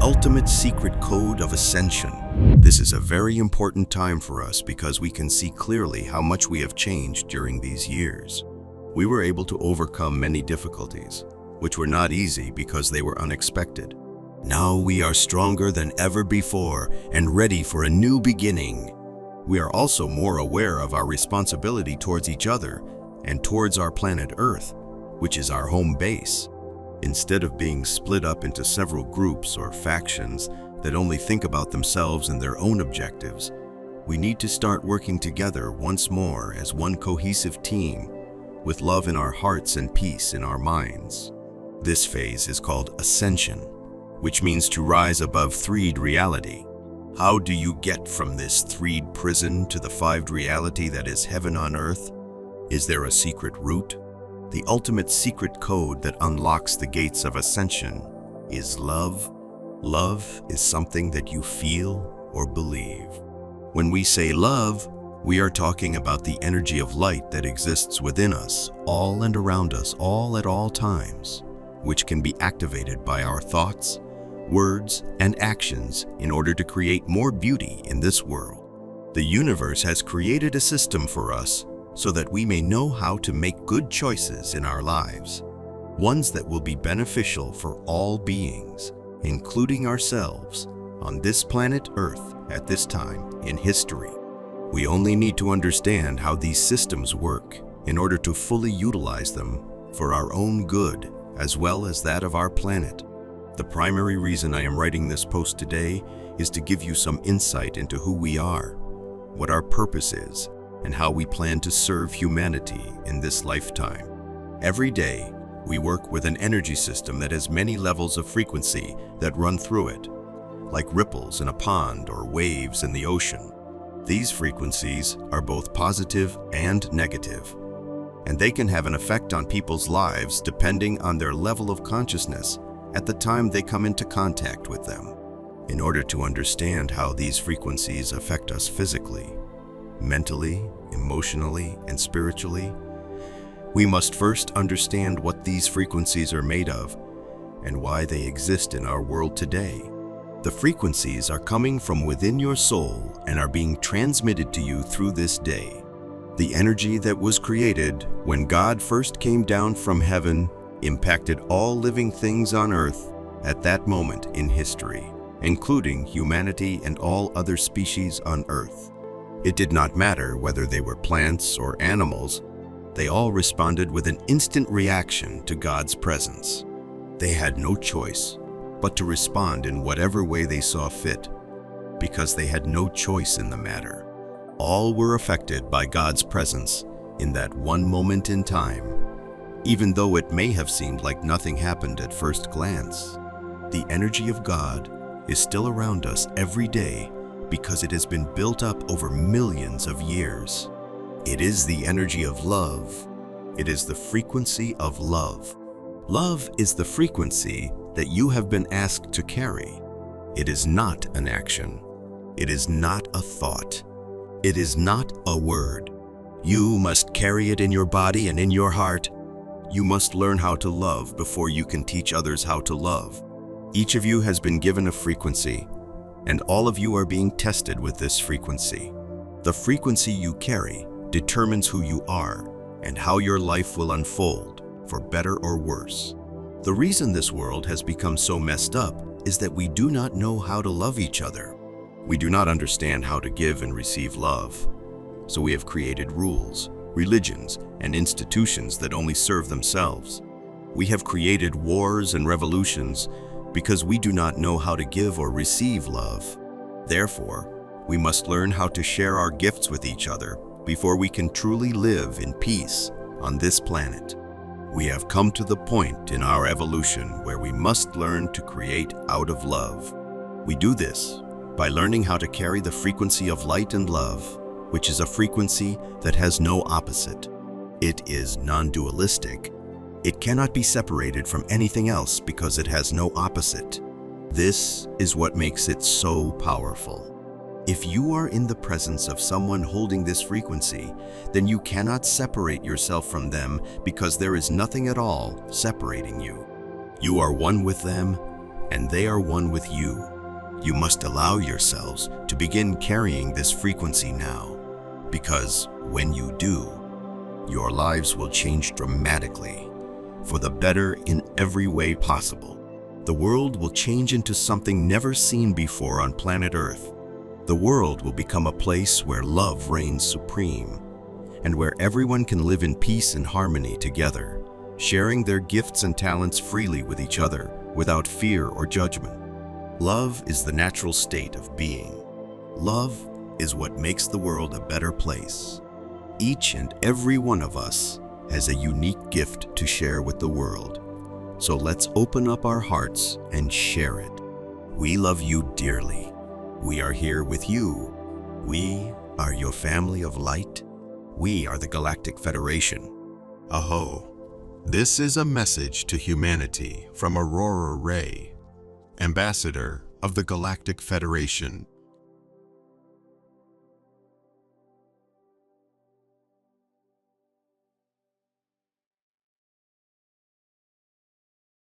ultimate secret code of Ascension. This is a very important time for us because we can see clearly how much we have changed during these years. We were able to overcome many difficulties, which were not easy because they were unexpected. Now we are stronger than ever before and ready for a new beginning. We are also more aware of our responsibility towards each other and towards our planet Earth, which is our home base. Instead of being split up into several groups or factions that only think about themselves and their own objectives, we need to start working together once more as one cohesive team, with love in our hearts and peace in our minds. This phase is called Ascension, which means to rise above 3D reality. How do you get from this 3D prison to the 5D reality that is heaven on earth? Is there a secret route? The ultimate secret code that unlocks the gates of Ascension is love. Love is something that you feel or believe. When we say love, we are talking about the energy of light that exists within us, all and around us, all at all times, which can be activated by our thoughts, words, and actions in order to create more beauty in this world. The universe has created a system for us so that we may know how to make good choices in our lives, ones that will be beneficial for all beings, including ourselves, on this planet Earth at this time in history. We only need to understand how these systems work in order to fully utilize them for our own good as well as that of our planet. The primary reason I am writing this post today is to give you some insight into who we are, what our purpose is, and how we plan to serve humanity in this lifetime. Every day, we work with an energy system that has many levels of frequency that run through it, like ripples in a pond or waves in the ocean. These frequencies are both positive and negative, and they can have an effect on people's lives depending on their level of consciousness at the time they come into contact with them. In order to understand how these frequencies affect us physically, mentally, emotionally, and spiritually, we must first understand what these frequencies are made of and why they exist in our world today. The frequencies are coming from within your soul and are being transmitted to you through this day. The energy that was created when God first came down from heaven impacted all living things on earth at that moment in history, including humanity and all other species on earth. It did not matter whether they were plants or animals, they all responded with an instant reaction to God's presence. They had no choice but to respond in whatever way they saw fit, because they had no choice in the matter. All were affected by God's presence in that one moment in time, even though it may have seemed like nothing happened at first glance. The energy of God is still around us every day because it has been built up over millions of years. It is the energy of love. It is the frequency of love. Love is the frequency that you have been asked to carry. It is not an action. It is not a thought. It is not a word. You must carry it in your body and in your heart. You must learn how to love before you can teach others how to love. Each of you has been given a frequency, and all of you are being tested with this frequency. The frequency you carry determines who you are and how your life will unfold, for better or worse. The reason this world has become so messed up is that we do not know how to love each other. We do not understand how to give and receive love. So we have created rules, religions, and institutions that only serve themselves. We have created wars and revolutions because we do not know how to give or receive love. Therefore, we must learn how to share our gifts with each other before we can truly live in peace on this planet. We have come to the point in our evolution where we must learn to create out of love. We do this by learning how to carry the frequency of light and love, which is a frequency that has no opposite. It is non-dualistic. It cannot be separated from anything else because it has no opposite. This is what makes it so powerful. If you are in the presence of someone holding this frequency, then you cannot separate yourself from them because there is nothing at all separating you. You are one with them, and they are one with you. You must allow yourselves to begin carrying this frequency now, because when you do, your lives will change dramatically, for the better in every way possible. The world will change into something never seen before on planet Earth. The world will become a place where love reigns supreme, and where everyone can live in peace and harmony together, sharing their gifts and talents freely with each other without fear or judgment. Love is the natural state of being. Love is what makes the world a better place. Each and every one of us has a unique gift to share with the world. So let's open up our hearts and share it. We love you dearly. We are here with you. We are your family of light. We are the Galactic Federation. Aho. This is a message to humanity from Aurora Ray, Ambassador of the Galactic Federation.